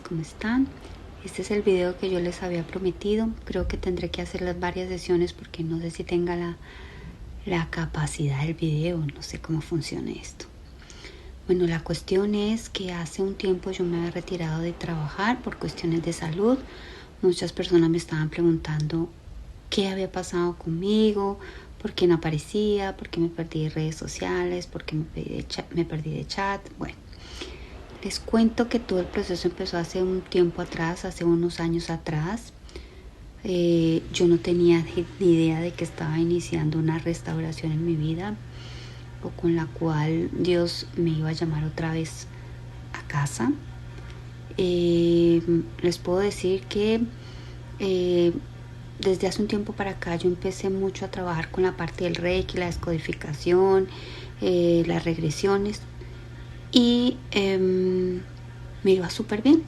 ¿cómo están? Este es el video que yo les había prometido. Creo que tendré que hacer las varias sesiones porque no sé si tenga la capacidad del video, no sé cómo funciona esto. Bueno, la cuestión es que hace un tiempo yo me había retirado de trabajar por cuestiones de salud. Muchas personas me estaban preguntando qué había pasado conmigo, por qué no aparecía, por qué me perdí de redes sociales, por qué me perdí de chat. Bueno, les cuento que todo el proceso empezó hace un tiempo atrás, hace unos años atrás. Yo no tenía ni idea de que estaba iniciando una restauración en mi vida, o con la cual Dios me iba a llamar otra vez a casa. Les puedo decir que desde hace un tiempo para acá yo empecé mucho a trabajar con la parte del Reiki, la descodificación, las regresiones, y me iba súper bien.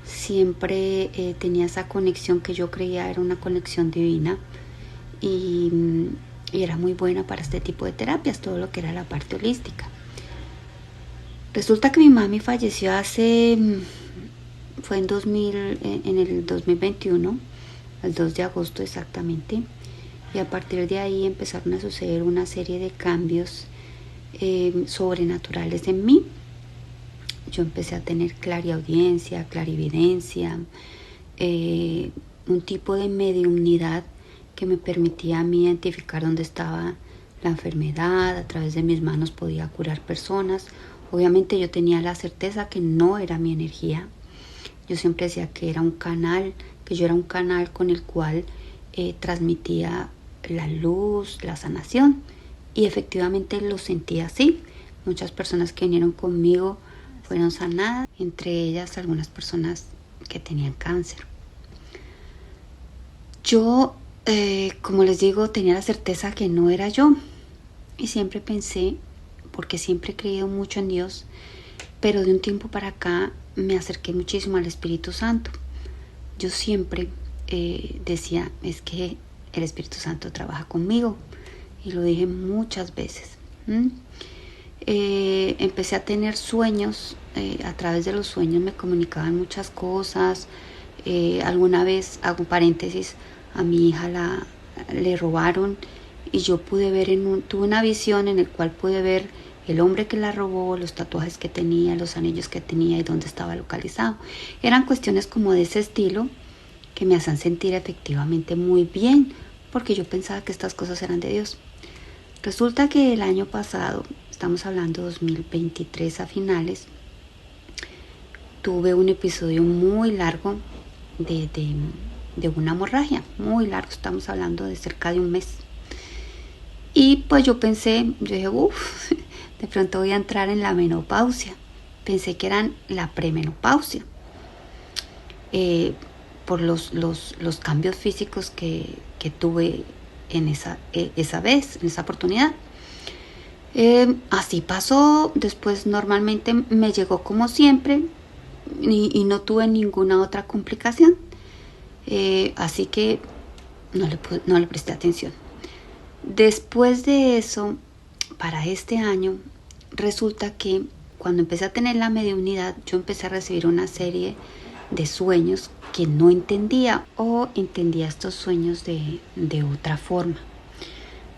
Siempre tenía esa conexión que yo creía era una conexión divina, y era muy buena para este tipo de terapias, todo lo que era la parte holística. Resulta que mi mami falleció fue en el 2021, el 2 de agosto exactamente, y a partir de ahí empezaron a suceder una serie de cambios sobrenaturales en mí. Yo empecé a tener clariaudiencia, clarividencia, un tipo de mediumnidad que me permitía a mí identificar dónde estaba la enfermedad. A través de mis manos podía curar personas. Obviamente yo tenía la certeza que no era mi energía. Yo siempre decía que era un canal, que yo era un canal con el cual transmitía la luz, la sanación, y efectivamente lo sentía así. Muchas personas que vinieron conmigo fueron sanadas, entre ellas algunas personas que tenían cáncer. Yo, como les digo, tenía la certeza que no era yo, y siempre pensé, porque siempre he creído mucho en Dios, pero de un tiempo para acá me acerqué muchísimo al Espíritu Santo. Yo siempre decía, es que el Espíritu Santo trabaja conmigo, y lo dije muchas veces. Empecé a tener sueños. A través de los sueños me comunicaban muchas cosas. Alguna vez, hago paréntesis, a mi hija le robaron, y yo pude ver tuve una visión en el cual pude ver el hombre que la robó, los tatuajes que tenía, los anillos que tenía y dónde estaba localizado. Eran cuestiones como de ese estilo que me hacían sentir efectivamente muy bien, porque yo pensaba que estas cosas eran de Dios. Resulta que el año pasado, estamos hablando 2023 a finales, tuve un episodio muy largo de una hemorragia, muy largo, estamos hablando de cerca de un mes. Y pues yo dije, de pronto voy a entrar en la menopausia. Pensé que eran la premenopausia, por los cambios físicos que tuve en esa vez, en esa oportunidad. Así pasó. Después normalmente me llegó como siempre, y no tuve ninguna otra complicación, así que no le presté atención. Después de eso, para este año, resulta que cuando empecé a tener la mediunidad, yo empecé a recibir una serie de sueños que no entendía, o entendía estos sueños de otra forma.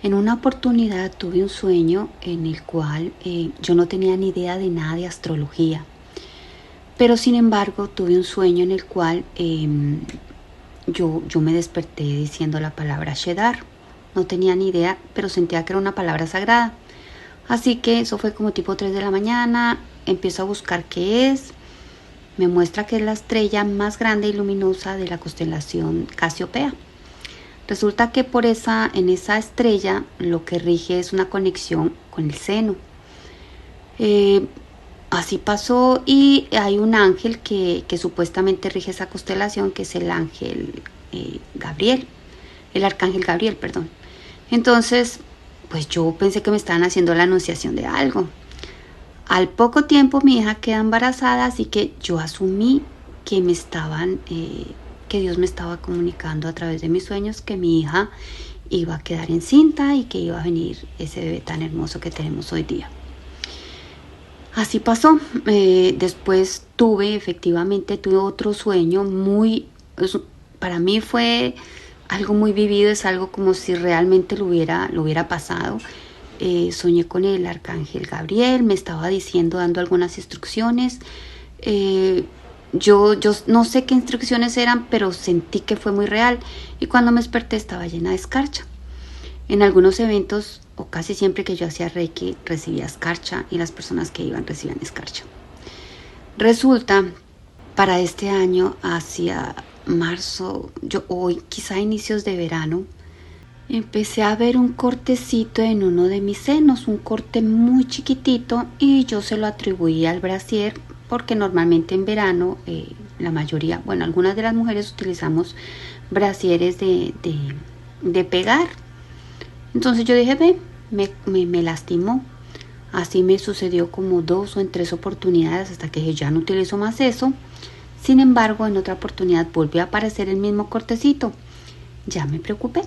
En una oportunidad tuve un sueño en el cual yo no tenía ni idea de nada de astrología, pero sin embargo tuve un sueño en el cual yo me desperté diciendo la palabra Shedar. No tenía ni idea, pero sentía que era una palabra sagrada. Así que eso fue como tipo 3 de la mañana. Empiezo a buscar qué es. Me muestra que es la estrella más grande y luminosa de la constelación Casiopea. Resulta que en esa estrella lo que rige es una conexión con el seno. Así pasó, y hay un ángel que supuestamente rige esa constelación, que es el ángel Gabriel, el arcángel Gabriel, perdón. Entonces, pues yo pensé que me estaban haciendo la anunciación de algo. Al poco tiempo mi hija queda embarazada, así que yo asumí que que Dios me estaba comunicando a través de mis sueños que mi hija iba a quedar encinta y que iba a venir ese bebé tan hermoso que tenemos hoy día. Así pasó. Después efectivamente tuve otro sueño para mí fue algo muy vivido, es algo como si realmente lo hubiera pasado. Soñé con el arcángel Gabriel, me estaba diciendo, dando algunas instrucciones. Yo no sé qué instrucciones eran, pero sentí que fue muy real, y cuando me desperté estaba llena de escarcha. En algunos eventos, o casi siempre que yo hacía Reiki, recibía escarcha, y las personas que iban recibían escarcha. Resulta, para este año, hacia marzo, hoy quizá inicios de verano, empecé a ver un cortecito en uno de mis senos, un corte muy chiquitito, y yo se lo atribuí al brasier, porque normalmente en verano la mayoría, bueno, algunas de las mujeres utilizamos brasieres de pegar. Entonces yo dije, me lastimó. Así me sucedió como 2 o en 3 oportunidades, hasta que dije, ya no utilizo más eso. Sin embargo, en otra oportunidad volvió a aparecer el mismo cortecito. Ya me preocupé.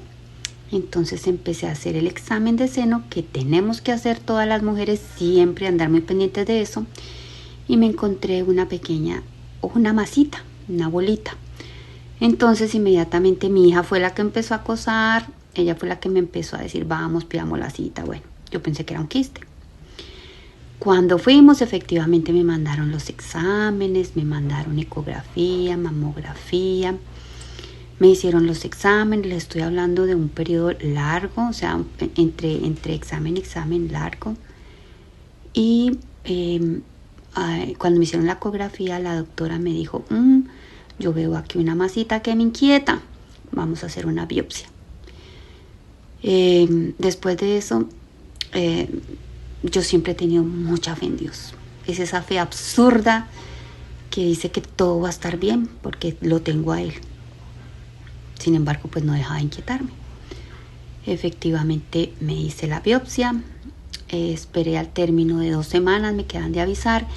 Entonces empecé a hacer el examen de seno, que tenemos que hacer todas las mujeres, siempre andar muy pendientes de eso. Y me encontré una masita, una bolita. Entonces inmediatamente mi hija fue la que empezó a acosar. Ella fue la que me empezó a decir, vamos, pidamos la cita. Bueno, yo pensé que era un quiste. Cuando fuimos, efectivamente me mandaron los exámenes, me mandaron ecografía, mamografía, me hicieron los exámenes. Les estoy hablando de un periodo largo, o sea, entre examen y examen largo. Y cuando me hicieron la ecografía, la doctora me dijo, yo veo aquí una masita que me inquieta, vamos a hacer una biopsia. Después de eso, yo siempre he tenido mucha fe en Dios. Es esa fe absurda que dice que todo va a estar bien porque lo tengo a Él. Sin embargo, pues no deja de inquietarme. Efectivamente me hice la biopsia, esperé al término de 2 semanas, me quedan de avisar,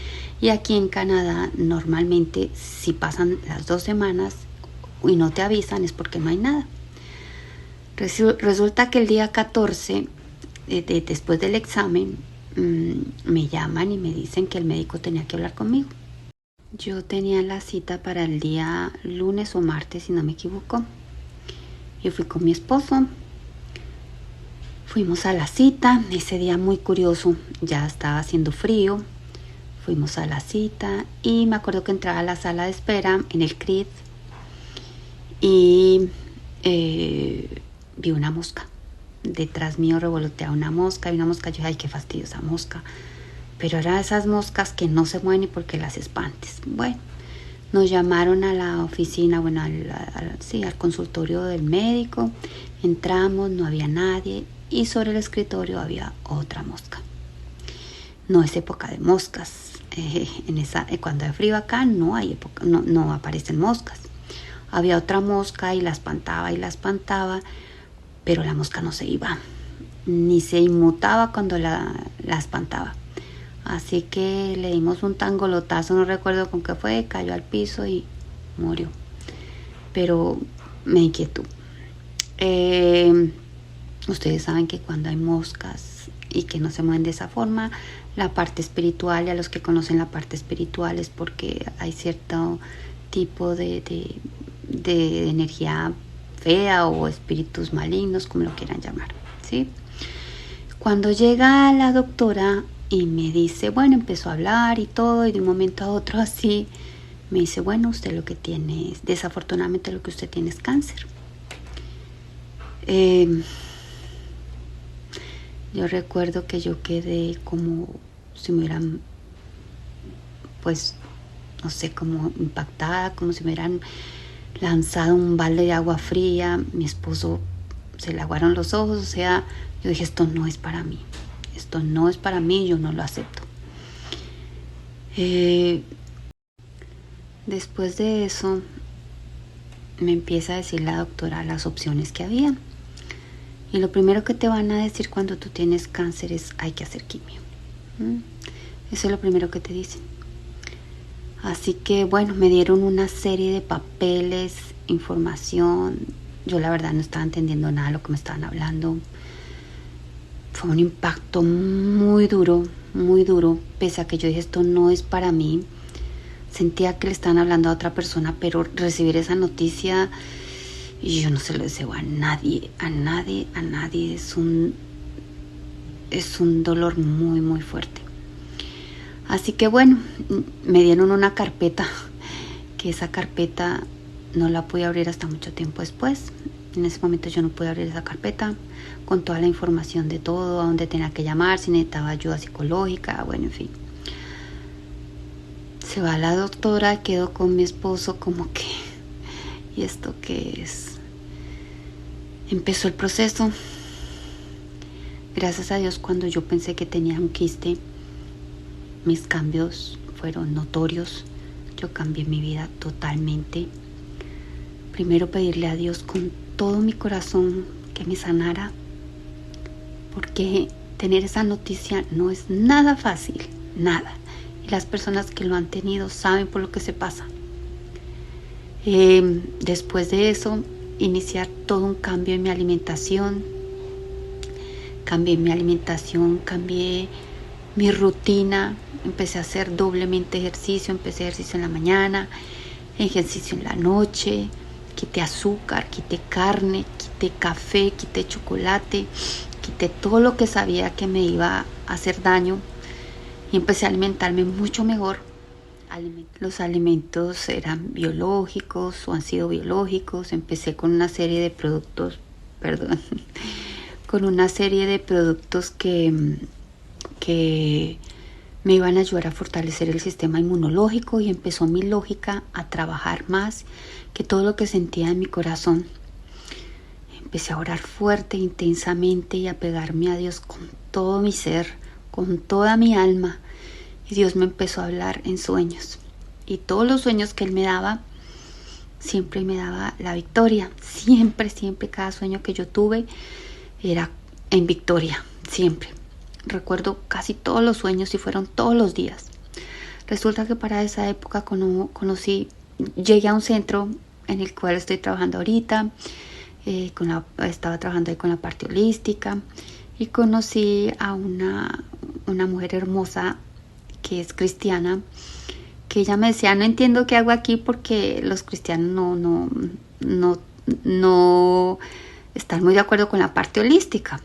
y aquí en Canadá normalmente si pasan las 2 semanas y no te avisan es porque no hay nada. Resulta que el día 14, después del examen, me llaman y me dicen que el médico tenía que hablar conmigo. Yo tenía la cita para el día lunes o martes, si no me equivoco, y fui con mi esposo. Fuimos a la cita, ese día muy curioso, ya estaba haciendo frío. Fuimos a la cita y me acuerdo que entraba a la sala de espera en el CRID y vi una mosca. Detrás mío revoloteaba una mosca, y una mosca. Yo dije, ay, qué fastidio esa mosca. Pero eran esas moscas que no se mueven ni porque las espantes. Bueno, nos llamaron a la oficina, bueno, al consultorio del médico. Entramos, no había nadie, y sobre el escritorio había otra mosca. No es época de moscas. Cuando hay frío acá no aparecen moscas. Había otra mosca y la espantaba, pero la mosca no se iba, ni se inmutaba cuando la espantaba. Así que le dimos un tangolotazo, no recuerdo con qué fue, cayó al piso y murió. Pero me inquietó. Ustedes saben que cuando hay moscas y que no se mueven de esa forma, la parte espiritual, y a los que conocen la parte espiritual es porque hay cierto tipo de energía fea o espíritus malignos, como lo quieran llamar, ¿sí? Cuando llega la doctora y me dice, bueno, empezó a hablar y todo, y de un momento a otro así, me dice, bueno, usted lo que tiene es, desafortunadamente lo que usted tiene es cáncer. Yo recuerdo que yo quedé como si me hubieran, pues, no sé, como impactada, como si me hubieran lanzado un balde de agua fría. Mi esposo se le aguaron los ojos, o sea, yo dije, esto no es para mí, yo no lo acepto. Después de eso, me empieza a decir la doctora las opciones que había. Y lo primero que te van a decir cuando tú tienes cáncer es, hay que hacer quimio. Eso es lo primero que te dicen. Así que bueno, me dieron una serie de papeles, información. Yo la verdad no estaba entendiendo nada de lo que me estaban hablando. Fue un impacto muy duro, pese a que yo dije, esto no es para mí. sentía que le estaban hablando a otra persona, pero recibir esa noticia, y yo no se lo deseo a nadie, a nadie, a nadie. Es un dolor muy, muy fuerte. Así que bueno, me dieron una carpeta, que esa carpeta no la pude abrir hasta mucho tiempo después. En ese momento yo no pude abrir esa carpeta con toda la información de todo, a dónde tenía que llamar, si necesitaba ayuda psicológica, bueno, en fin. Se va la doctora, quedo con mi esposo como que, ¿y esto qué es? Empezó el proceso. Gracias a Dios, cuando yo pensé que tenía un quiste, mis cambios fueron notorios. Yo cambié mi vida totalmente. Primero pedirle a Dios con todo mi corazón que me sanara, porque tener esa noticia no es nada fácil, nada. Y las personas que lo han tenido saben por lo que se pasa. Después de eso, iniciar todo un cambio en mi alimentación. Cambié mi alimentación, cambié mi rutina, empecé a hacer doblemente ejercicio, empecé ejercicio en la mañana, ejercicio en la noche, quité azúcar, quité carne, quité café, quité chocolate, quité todo lo que sabía que me iba a hacer daño y empecé a alimentarme mucho mejor. Los alimentos eran biológicos o han sido biológicos. Empecé con una serie de productos, con una serie de productos que me iban a ayudar a fortalecer el sistema inmunológico, y empezó mi lógica a trabajar más que todo lo que sentía en mi corazón. Empecé a orar fuerte, intensamente, y a pegarme a Dios con todo mi ser, con toda mi alma. Y Dios me empezó a hablar en sueños. Y todos los sueños que Él me daba, siempre me daba la victoria. Siempre, siempre, cada sueño que yo tuve era en victoria, siempre. Recuerdo casi todos los sueños y fueron todos los días. Resulta que para esa época llegué a un centro en el cual estoy trabajando ahorita. Estaba trabajando ahí con la parte holística y conocí a una mujer hermosa que es cristiana, que ella me decía: no entiendo qué hago aquí, porque los cristianos no están muy de acuerdo con la parte holística.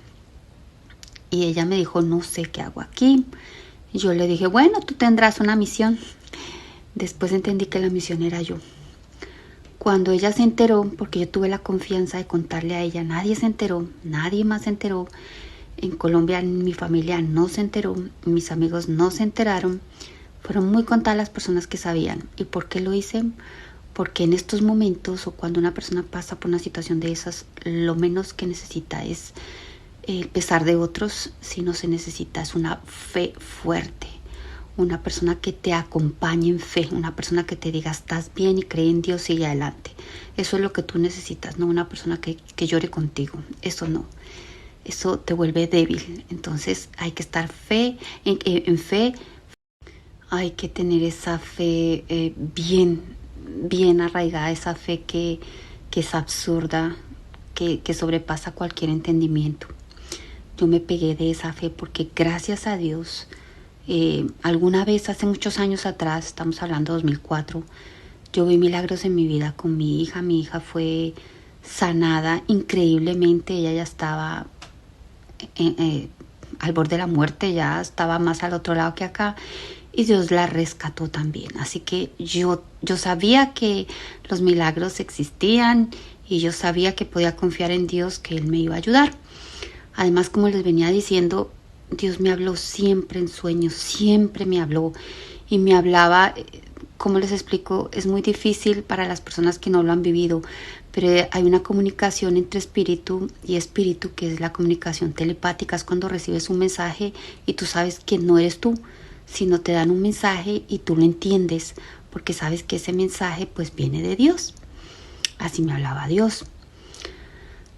Y ella me dijo: no sé qué hago aquí. Y yo le dije: bueno, tú tendrás una misión. Después entendí que la misión era yo. Cuando ella se enteró, porque yo tuve la confianza de contarle a ella, nadie se enteró, nadie más se enteró. En Colombia, mi familia no se enteró, mis amigos no se enteraron. Fueron muy contadas las personas que sabían. ¿Y por qué lo hice? Porque en estos momentos, o cuando una persona pasa por una situación de esas, lo menos que necesita es el pesar de otros, sino se necesita es una fe fuerte, una persona que te acompañe en fe, una persona que te diga: estás bien y cree en Dios, sigue adelante. Eso es lo que tú necesitas, no una persona que llore contigo. Eso no, eso te vuelve débil. Entonces hay que estar en fe. Hay que tener esa fe bien arraigada, esa fe que es absurda, que sobrepasa cualquier entendimiento. Yo me pegué de esa fe porque, gracias a Dios, alguna vez hace muchos años atrás, estamos hablando de 2004, yo vi milagros en mi vida con mi hija. Mi hija fue sanada increíblemente. Ella ya estaba al borde de la muerte, ya estaba más al otro lado que acá, y Dios la rescató también. Así que yo sabía que los milagros existían, y yo sabía que podía confiar en Dios, que Él me iba a ayudar. Además, como les venía diciendo, Dios me habló siempre en sueños, siempre me habló, y me hablaba, como les explico, es muy difícil para las personas que no lo han vivido, pero hay una comunicación entre espíritu y espíritu, que es la comunicación telepática. Es cuando recibes un mensaje y tú sabes que no eres tú, sino te dan un mensaje y tú lo entiendes, porque sabes que ese mensaje pues viene de Dios. Así me hablaba Dios.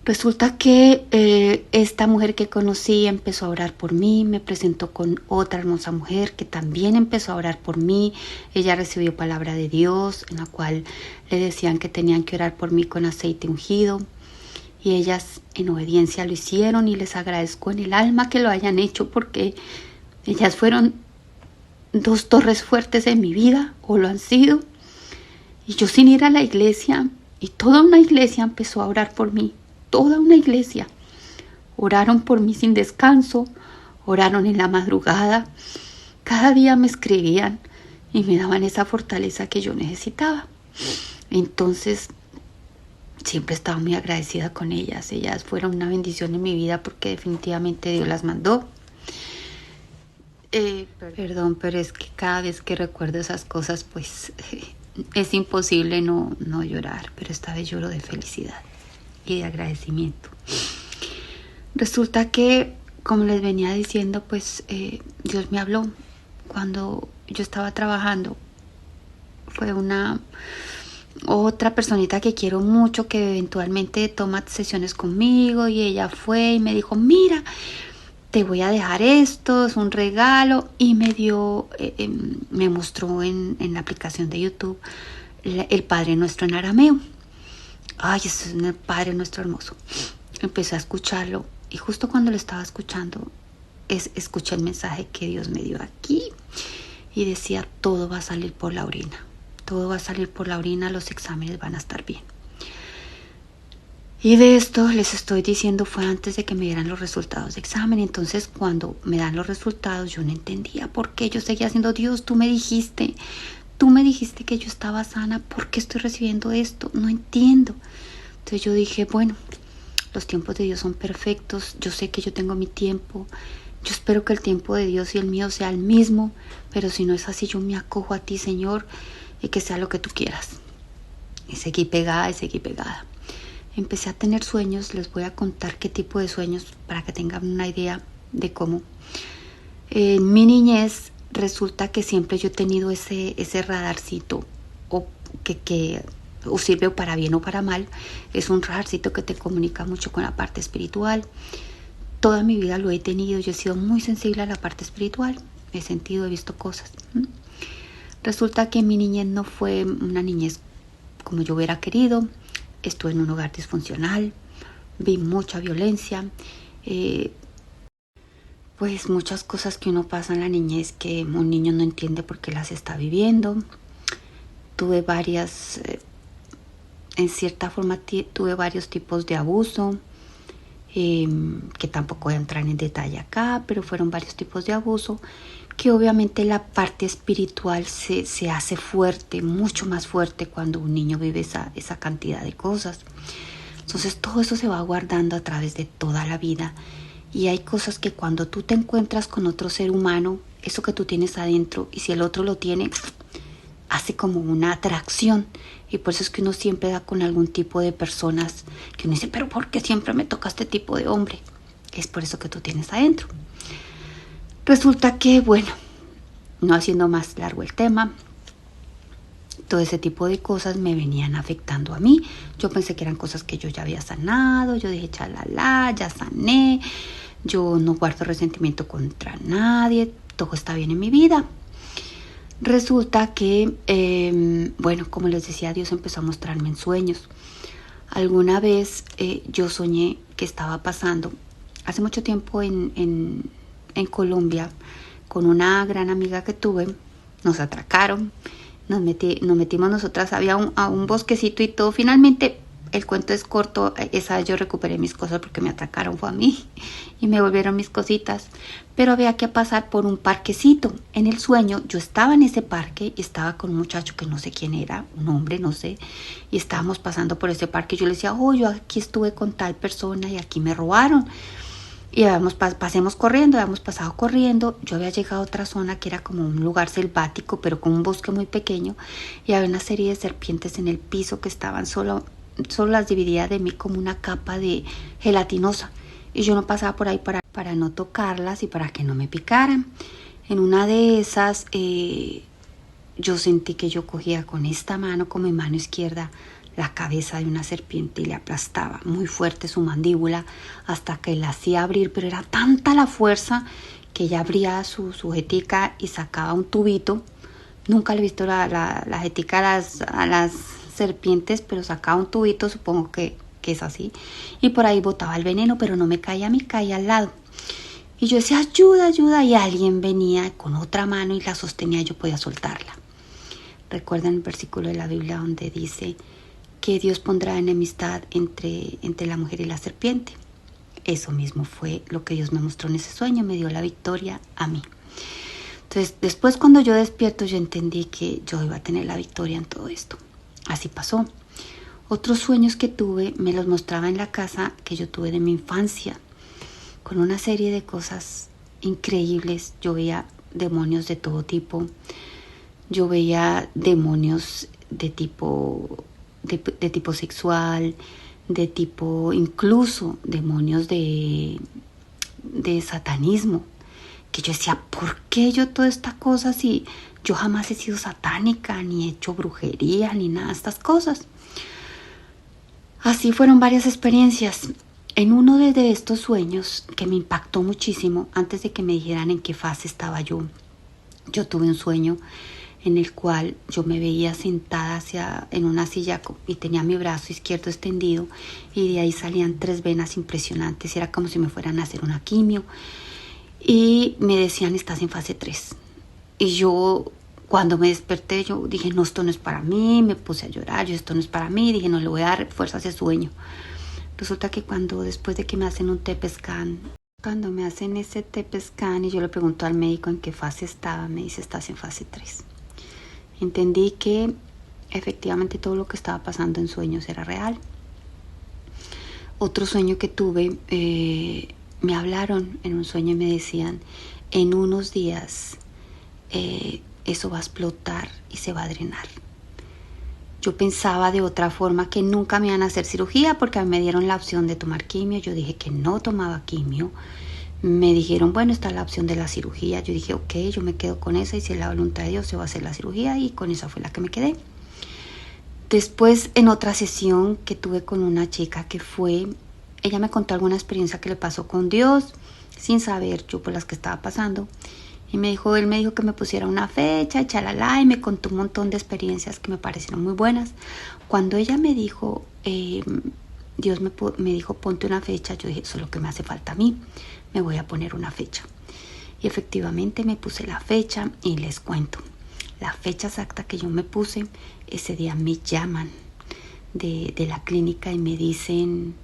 Resulta que esta mujer que conocí empezó a orar por mí, me presentó con otra hermosa mujer que también empezó a orar por mí. Ella recibió palabra de Dios, en la cual le decían que tenían que orar por mí con aceite ungido, y ellas en obediencia lo hicieron, y les agradezco en el alma que lo hayan hecho, porque ellas fueron dos torres fuertes en mi vida, o lo han sido. Y yo sin ir a la iglesia, y toda una iglesia empezó a orar por mí, toda una iglesia. Oraron por mí sin descanso, oraron en la madrugada, cada día me escribían y me daban esa fortaleza que yo necesitaba. Entonces, siempre estaba muy agradecida con ellas. Ellas fueron una bendición en mi vida porque definitivamente Dios las mandó. Perdón, pero es que cada vez que recuerdo esas cosas, pues es imposible no llorar, pero esta vez lloro de felicidad y de agradecimiento. Resulta que, como les venía diciendo, pues Dios me habló cuando yo estaba trabajando. Fue otra personita que quiero mucho, que eventualmente toma sesiones conmigo, y ella fue y me dijo, mira, te voy a dejar esto, es un regalo, y me mostró en la aplicación de YouTube el Padre Nuestro en arameo. Ay, ese es un Padre Nuestro hermoso. Empecé a escucharlo, y justo cuando lo estaba escuchando, escuché el mensaje que Dios me dio aquí, y decía, todo va a salir por la orina. Todo va a salir por la orina, los exámenes van a estar bien. Y de esto les estoy diciendo fue antes de que me dieran los resultados de examen. Entonces, cuando me dan los resultados, yo no entendía por qué. Yo seguía haciendo, Dios, tú me dijiste que yo estaba sana, ¿por qué estoy recibiendo esto? No entiendo. Entonces yo dije, bueno, los tiempos de Dios son perfectos, yo sé que yo tengo mi tiempo, yo espero que el tiempo de Dios y el mío sea el mismo, pero si no es así, yo me acojo a ti, Señor, y que sea lo que tú quieras. Y seguí pegada. Empecé a tener sueños, les voy a contar qué tipo de sueños para que tengan una idea de cómo. En mi niñez resulta que siempre yo he tenido ese radarcito, o que o sirve para bien o para mal. Es un radarcito que te comunica mucho con la parte espiritual. Toda mi vida lo he tenido, yo he sido muy sensible a la parte espiritual, he visto cosas. Resulta que mi niñez no fue una niñez como yo hubiera querido. Estuve en un hogar disfuncional, vi mucha violencia, pues muchas cosas que uno pasa en la niñez que un niño no entiende por qué las está viviendo. Tuve en cierta forma tuve varios tipos de abuso, que tampoco voy a entrar en detalle acá, pero fueron varios tipos de abuso, que obviamente la parte espiritual se hace fuerte, mucho más fuerte cuando un niño vive esa cantidad de cosas. Entonces todo eso se va guardando a través de toda la vida, y hay cosas que cuando tú te encuentras con otro ser humano, eso que tú tienes adentro, y si el otro lo tiene, hace como una atracción, y por eso es que uno siempre da con algún tipo de personas que uno dice, pero ¿por qué siempre me toca este tipo de hombre? Es por eso que tú tienes adentro. Resulta que, bueno, no haciendo más largo el tema, todo ese tipo de cosas me venían afectando a mí. Yo pensé que eran cosas que yo ya había sanado, yo dije, chalala, ya sané, yo no guardo resentimiento contra nadie, todo está bien en mi vida. Resulta que, bueno, como les decía, Dios empezó a mostrarme en sueños. Alguna vez yo soñé que estaba pasando, hace mucho tiempo en Colombia, con una gran amiga que tuve, nos atracaron, nos metimos nosotras, había un bosquecito y todo. Finalmente, el cuento es corto, esa vez yo recuperé mis cosas porque me atracaron, fue a mí, y me volvieron mis cositas, pero había que pasar por un parquecito. En el sueño yo estaba en ese parque y estaba con un muchacho que no sé quién era, un hombre, no sé, y estábamos pasando por ese parque. Yo le decía, yo aquí estuve con tal persona y aquí me robaron. Y habíamos pasado corriendo. Yo había llegado a otra zona que era como un lugar selvático, pero con un bosque muy pequeño, y había una serie de serpientes en el piso que estaban solo las dividía de mí como una capa de gelatinosa, y yo no pasaba por ahí para no tocarlas y para que no me picaran. En una de esas yo sentí que yo cogía con esta mano, con mi mano izquierda, la cabeza de una serpiente y le aplastaba muy fuerte su mandíbula hasta que la hacía abrir, pero era tanta la fuerza que ella abría su jetica y sacaba un tubito. Nunca le he visto la jetica a las serpientes, pero sacaba un tubito, supongo que es así, y por ahí botaba el veneno, pero no me caía a mí, caía al lado. Y yo decía, ayuda, ayuda, y alguien venía con otra mano y la sostenía y yo podía soltarla. Recuerdan el versículo de la Biblia donde dice que Dios pondrá enemistad entre la mujer y la serpiente. Eso mismo fue lo que Dios me mostró en ese sueño, me dio la victoria a mí. Entonces, después cuando yo despierto, yo entendí que yo iba a tener la victoria en todo esto. Así pasó. Otros sueños que tuve me los mostraba en la casa que yo tuve de mi infancia, con una serie de cosas increíbles. Yo veía demonios de todo tipo. Yo veía demonios de tipo sexual, de tipo, incluso demonios de satanismo, que yo decía, ¿por qué yo toda esta cosa si yo jamás he sido satánica, ni he hecho brujería, ni nada de estas cosas? Así fueron varias experiencias. En uno de estos sueños que me impactó muchísimo, antes de que me dijeran en qué fase estaba yo tuve un sueño en el cual yo me veía sentada en una silla y tenía mi brazo izquierdo extendido y de ahí salían 3 venas impresionantes. Era como si me fueran a hacer una quimio y me decían, estás en fase 3. Y yo, cuando me desperté, yo dije, no, esto no es para mí. Me puse a llorar, esto no es para mí. Dije, no le voy a dar fuerza a ese sueño. Resulta que después de que me hacen un TEP scan, cuando me hacen ese TEP scan y yo le pregunto al médico en qué fase estaba, me dice, estás en fase 3. Entendí que efectivamente todo lo que estaba pasando en sueños era real. Otro sueño que tuve, me hablaron en un sueño y me decían, en unos días eso va a explotar y se va a drenar. Yo pensaba de otra forma que nunca me iban a hacer cirugía porque a mí me dieron la opción de tomar quimio. Yo dije que no tomaba quimio. Me dijeron, bueno, está la opción de la cirugía. Yo dije, ok, yo me quedo con esa y si es la voluntad de Dios se va a hacer la cirugía, y con esa fue la que me quedé. Después, en otra sesión que tuve con una chica ella me contó alguna experiencia que le pasó con Dios, sin saber yo por las que estaba pasando. Y él me dijo que me pusiera una fecha, y chalala, y me contó un montón de experiencias que me parecieron muy buenas. Cuando ella me dijo, Dios me dijo, ponte una fecha, yo dije, eso es lo que me hace falta a mí, me voy a poner una fecha. Y efectivamente me puse la fecha y les cuento. La fecha exacta que yo me puse, ese día me llaman de la clínica y me dicen,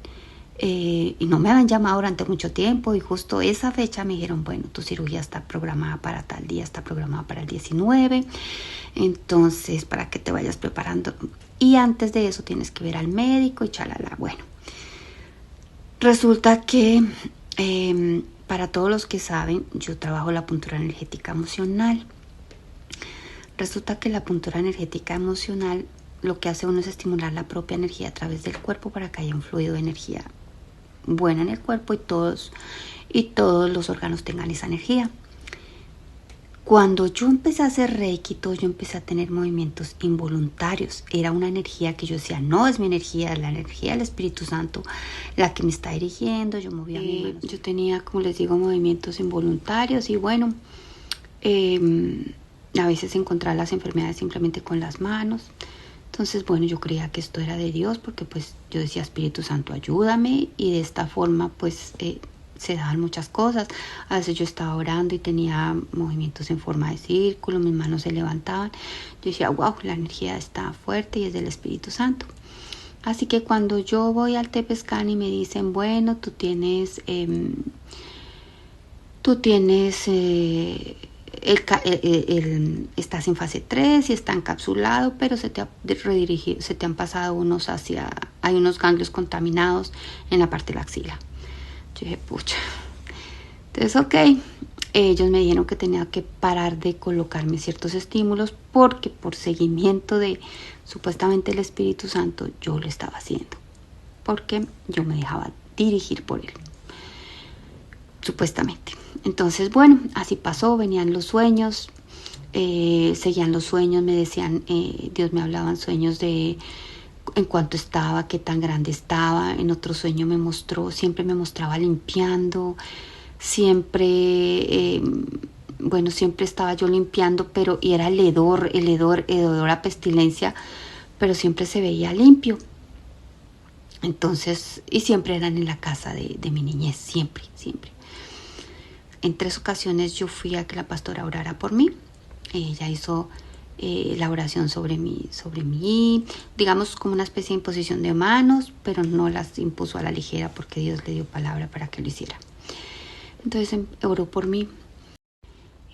y no me habían llamado durante mucho tiempo, y justo esa fecha me dijeron, bueno, tu cirugía está programada para tal día, está programada para el 19, entonces para que te vayas preparando, y antes de eso tienes que ver al médico y chalala. Bueno, resulta que para todos los que saben, yo trabajo la puntura energética emocional. Resulta que la puntura energética emocional lo que hace uno es estimular la propia energía a través del cuerpo para que haya un fluido de energía buena en el cuerpo y todos los órganos tengan esa energía. Cuando yo empecé a hacer Reiki, yo empecé a tener movimientos involuntarios. Era una energía que yo decía, no es mi energía, es la energía del Espíritu Santo la que me está dirigiendo. Yo movía mis manos. Yo tenía, como les digo, movimientos involuntarios y bueno, a veces encontraba las enfermedades simplemente con las manos. Entonces, bueno, yo creía que esto era de Dios porque pues yo decía, Espíritu Santo, ayúdame, y de esta forma pues se daban muchas cosas. A veces yo estaba orando y tenía movimientos en forma de círculo, mis manos se levantaban. Yo decía, wow, la energía está fuerte y es del Espíritu Santo. Así que cuando yo voy al TEP scan y me dicen, bueno, tú tienes estás en fase 3 y está encapsulado, pero se te ha redirigido, se te han pasado hay unos ganglios contaminados en la parte de la axila. Yo dije, pucha. Entonces, ok, ellos me dijeron que tenía que parar de colocarme ciertos estímulos porque por seguimiento de supuestamente el Espíritu Santo yo lo estaba haciendo, porque yo me dejaba dirigir por él, supuestamente. Entonces, bueno, así pasó, venían los sueños, seguían los sueños, me decían, Dios me hablaba en sueños de en cuánto estaba, qué tan grande estaba. En otro sueño siempre me mostraba limpiando, siempre, siempre estaba yo limpiando, y era el hedor a pestilencia, pero siempre se veía limpio. Entonces, y siempre eran en la casa de mi niñez, siempre. en 3 ocasiones yo fui a que la pastora orara por mí. Ella hizo la oración sobre mí, digamos como una especie de imposición de manos, pero no las impuso a la ligera porque Dios le dio palabra para que lo hiciera. Entonces oró por mí.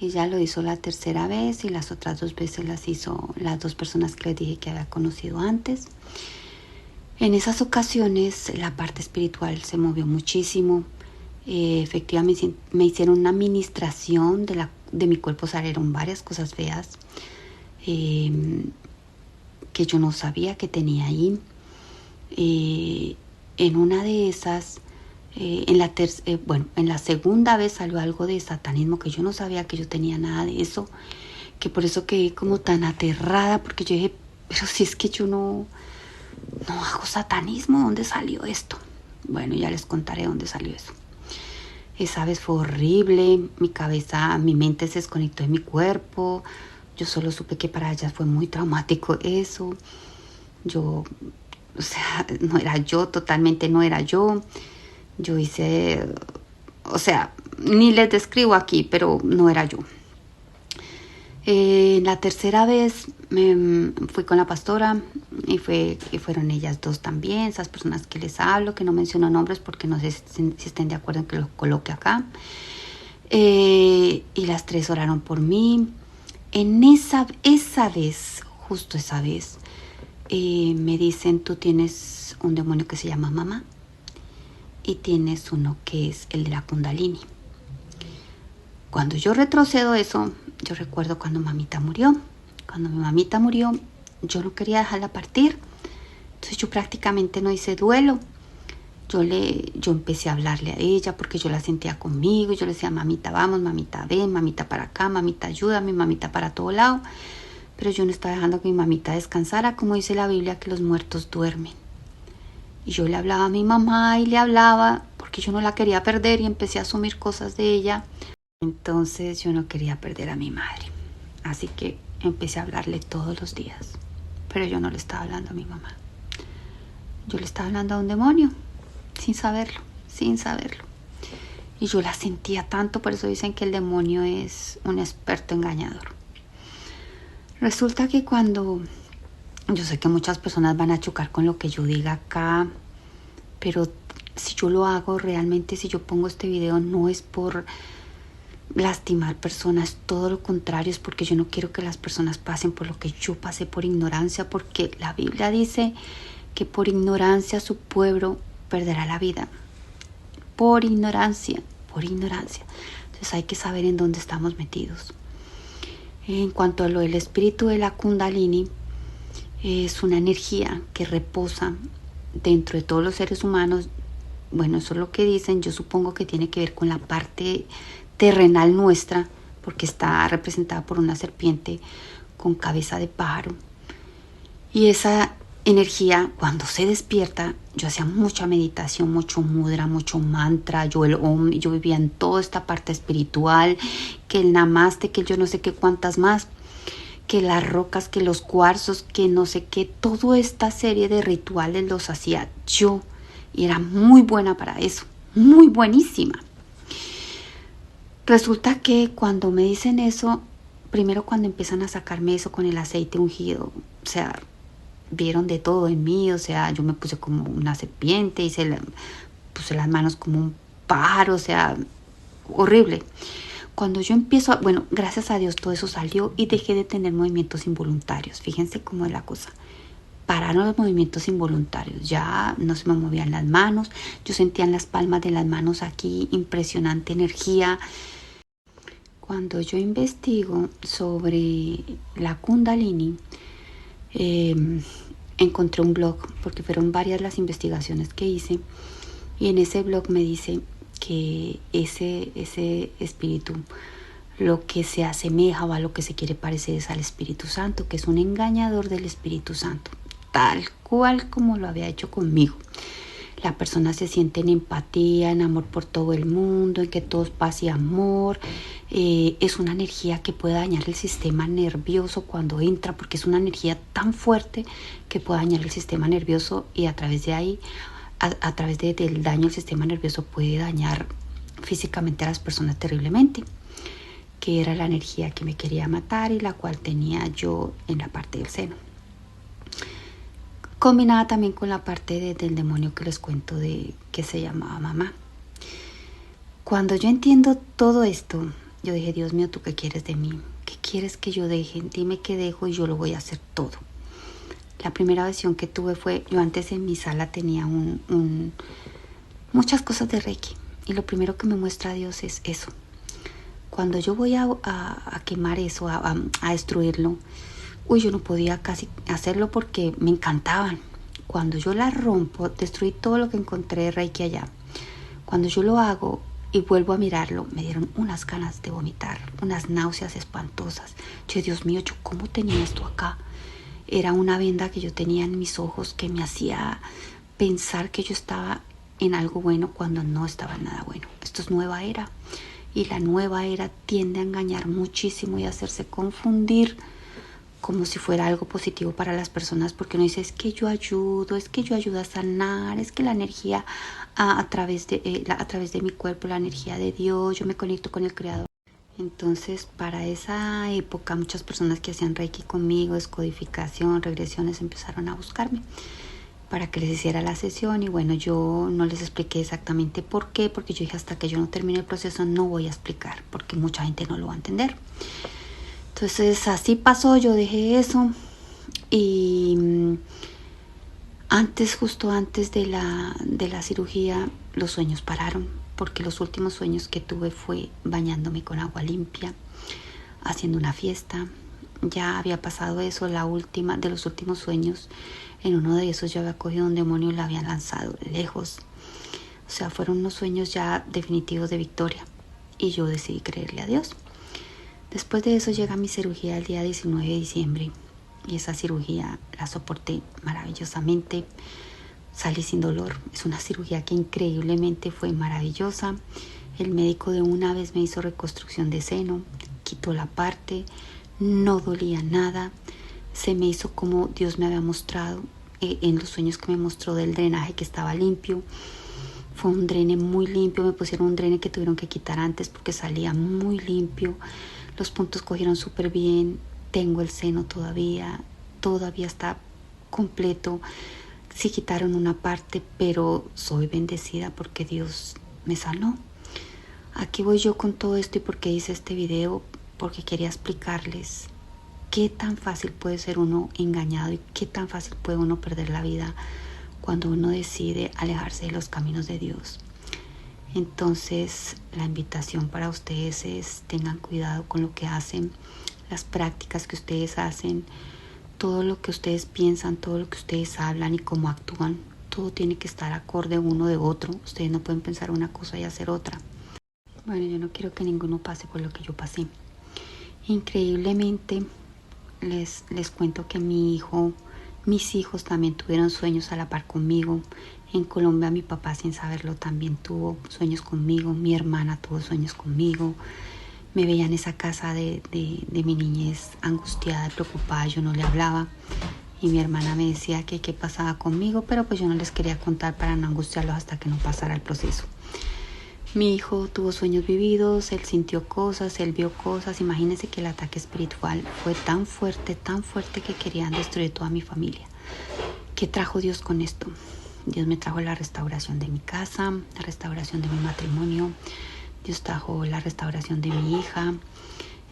Ella lo hizo la tercera vez y las otras 2 veces las hizo las 2 personas que les dije que había conocido antes. En esas ocasiones la parte espiritual se movió muchísimo. Efectivamente me hicieron una administración de mi cuerpo, salieron varias cosas feas que yo no sabía que tenía ahí. En una de esas, en la segunda vez salió algo de satanismo que yo no sabía que yo tenía nada de eso, que por eso quedé como tan aterrada, porque yo dije, pero si es que yo no hago satanismo, ¿dónde salió esto? Bueno, ya les contaré dónde salió eso. Esa vez fue horrible, mi mente se desconectó de mi cuerpo. Yo solo supe que para ella fue muy traumático eso. No era yo, totalmente no era yo. Yo hice, ni les describo aquí, pero no era yo. La tercera vez fui con la pastora y fueron ellas 2 también, esas personas que les hablo, que no menciono nombres porque no sé si estén de acuerdo en que los coloque acá. Y las 3 oraron por mí. En esa vez, justo esa vez, me dicen, tú tienes un demonio que se llama mamá y tienes uno que es el de la Kundalini. Cuando yo retrocedo eso, yo recuerdo cuando mamita murió. Cuando mi mamita murió, yo no quería dejarla partir. Entonces yo prácticamente no hice duelo. Yo empecé a hablarle a ella porque yo la sentía conmigo. Yo le decía, mamita, vamos, mamita, ven, mamita para acá, mamita, ayúdame, mamita para todo lado. Pero yo no estaba dejando que mi mamita descansara, como dice la Biblia, que los muertos duermen. Y yo le hablaba a mi mamá y le hablaba porque yo no la quería perder y empecé a asumir cosas de ella. Entonces yo no quería perder a mi madre. Así que empecé a hablarle todos los días. Pero yo no le estaba hablando a mi mamá. Yo le estaba hablando a un demonio, sin saberlo. Y yo la sentía tanto, por eso dicen que el demonio es un experto engañador. Resulta que yo sé que muchas personas van a chocar con lo que yo diga acá, pero si yo lo hago realmente, si yo pongo este video, no es por lastimar personas, todo lo contrario, es porque yo no quiero que las personas pasen por lo que yo pasé por ignorancia, porque la Biblia dice que por ignorancia su pueblo perderá la vida. Por ignorancia. Entonces hay que saber en dónde estamos metidos. En cuanto a lo del espíritu de la Kundalini, es una energía que reposa dentro de todos los seres humanos. Bueno, eso es lo que dicen. Yo supongo que tiene que ver con la parte terrenal nuestra, porque está representada por una serpiente con cabeza de pájaro. Y esa energía, cuando se despierta, yo hacía mucha meditación, mucho mudra, mucho mantra, yo vivía en toda esta parte espiritual, que el namaste, que yo no sé qué cuántas más, que las rocas, que los cuarzos, que no sé qué, toda esta serie de rituales los hacía yo y era muy buena para eso, muy buenísima. Resulta que cuando me dicen eso, primero cuando empiezan a sacarme eso con el aceite ungido, vieron de todo en mí, yo me puse como una serpiente, puse las manos como un pájaro, horrible. Cuando yo empiezo, gracias a Dios todo eso salió y dejé de tener movimientos involuntarios. Fíjense cómo es la cosa. Pararon los movimientos involuntarios, ya no se me movían las manos, yo sentía en las palmas de las manos aquí impresionante energía. Cuando yo investigo sobre la Kundalini, encontré un blog, porque fueron varias las investigaciones que hice, y en ese blog me dice que ese espíritu lo que se asemeja o a lo que se quiere parecer es al Espíritu Santo, que es un engañador del Espíritu Santo, tal cual como lo había hecho conmigo. La persona se siente en empatía, en amor por todo el mundo, en que todo es paz y amor. Es una energía que puede dañar el sistema nervioso cuando entra, porque es una energía tan fuerte que puede dañar el sistema nervioso y a través de ahí, a través del daño al sistema nervioso puede dañar físicamente a las personas terriblemente, que era la energía que me quería matar y la cual tenía yo en la parte del seno, combinada también con la parte del demonio que les cuento de que se llamaba mamá. Cuando yo entiendo todo esto, yo dije, Dios mío, ¿tú qué quieres de mí? ¿Qué quieres que yo deje? Dime qué dejo y yo lo voy a hacer todo. La primera visión que tuve fue, yo antes en mi sala tenía muchas cosas de Reiki, y lo primero que me muestra Dios es eso. Cuando yo voy a quemar eso, a destruirlo, yo no podía casi hacerlo porque me encantaban. Cuando yo la rompo, destruí todo lo que encontré de Reiki allá. Cuando yo lo hago y vuelvo a mirarlo, me dieron unas ganas de vomitar, unas náuseas espantosas. Yo, Dios mío, ¿yo cómo tenía esto acá? Era una venda que yo tenía en mis ojos que me hacía pensar que yo estaba en algo bueno cuando no estaba en nada bueno. Esto es nueva era, y la nueva era tiende a engañar muchísimo y a hacerse confundir como si fuera algo positivo para las personas, porque uno dice, es que yo ayudo a sanar, es que la energía a través de mi cuerpo, la energía de Dios, yo me conecto con el Creador. Entonces, para esa época, muchas personas que hacían Reiki conmigo, descodificación, regresiones, empezaron a buscarme para que les hiciera la sesión. Y bueno, yo no les expliqué exactamente por qué, porque yo dije, hasta que yo no termine el proceso no voy a explicar, porque mucha gente no lo va a entender. Entonces, así pasó, yo dejé eso. Y justo antes de la cirugía, los sueños pararon, porque los últimos sueños que tuve fue bañándome con agua limpia, haciendo una fiesta. Ya había pasado eso, la última de los últimos sueños. En uno de esos yo había cogido un demonio y lo habían lanzado lejos. O sea, fueron unos sueños ya definitivos de victoria, y yo decidí creerle a Dios. Después de eso llega mi cirugía el día 19 de diciembre, y esa cirugía la soporté maravillosamente. Salí sin dolor. Es una cirugía que increíblemente fue maravillosa. El médico de una vez me hizo reconstrucción de seno, quitó la parte, no dolía nada. Se me hizo como Dios me había mostrado en los sueños que me mostró, del drenaje que estaba limpio. Fue un drene muy limpio. Me pusieron un drene que tuvieron que quitar antes porque salía muy limpio. Los puntos cogieron súper bien. Tengo el seno todavía está completo. Sí quitaron una parte, pero soy bendecida porque Dios me sanó. Aquí voy yo con todo esto, y por qué hice este video, porque quería explicarles qué tan fácil puede ser uno engañado y qué tan fácil puede uno perder la vida cuando uno decide alejarse de los caminos de Dios. Entonces, la invitación para ustedes es: tengan cuidado con lo que hacen, las prácticas que ustedes hacen, todo lo que ustedes piensan, todo lo que ustedes hablan y cómo actúan. Todo tiene que estar acorde uno de otro. Ustedes no pueden pensar una cosa y hacer otra. Bueno, yo no quiero que ninguno pase por lo que yo pasé. Increíblemente, les cuento que mis hijos también tuvieron sueños a la par conmigo. En Colombia mi papá, sin saberlo, también tuvo sueños conmigo. Mi hermana tuvo sueños conmigo. Me veía en esa casa de mi niñez angustiada, preocupada. Yo no le hablaba, y mi hermana me decía que qué pasaba conmigo, pero pues yo no les quería contar para no angustiarlos hasta que no pasara el proceso. Mi hijo tuvo sueños vividos, él sintió cosas, él vio cosas. Imagínense que el ataque espiritual fue tan fuerte que querían destruir toda mi familia. ¿Qué trajo Dios con esto? Dios me trajo la restauración de mi casa, la restauración de mi matrimonio. Dios trajo la restauración de mi hija,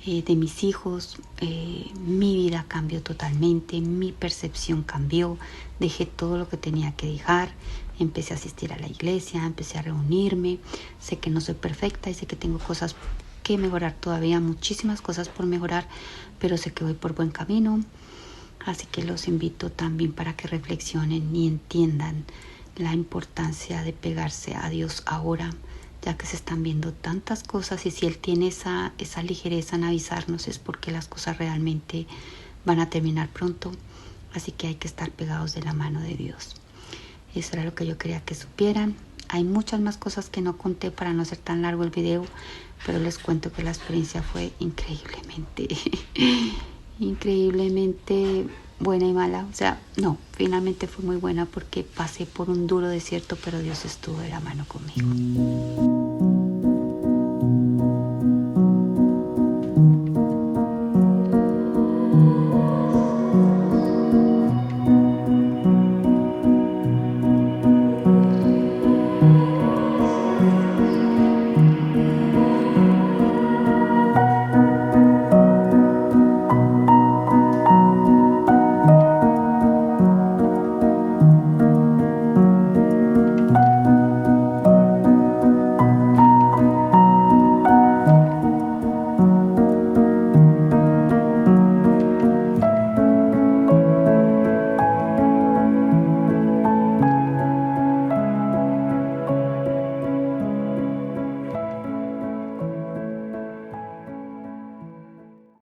de mis hijos. Mi vida cambió totalmente, mi percepción cambió. Dejé todo lo que tenía que dejar. Empecé a asistir a la iglesia, empecé a reunirme. Sé que no soy perfecta y sé que tengo cosas que mejorar todavía, muchísimas cosas por mejorar, pero sé que voy por buen camino. Así que los invito también para que reflexionen y entiendan la importancia de pegarse a Dios ahora, ya que se están viendo tantas cosas, y si Él tiene esa ligereza en avisarnos es porque las cosas realmente van a terminar pronto. Así que hay que estar pegados de la mano de Dios. Eso era lo que yo quería que supieran. Hay muchas más cosas que no conté para no hacer tan largo el video, pero les cuento que la experiencia fue increíblemente buena y mala. O sea, no, finalmente fue muy buena porque pasé por un duro desierto, pero Dios estuvo de la mano conmigo.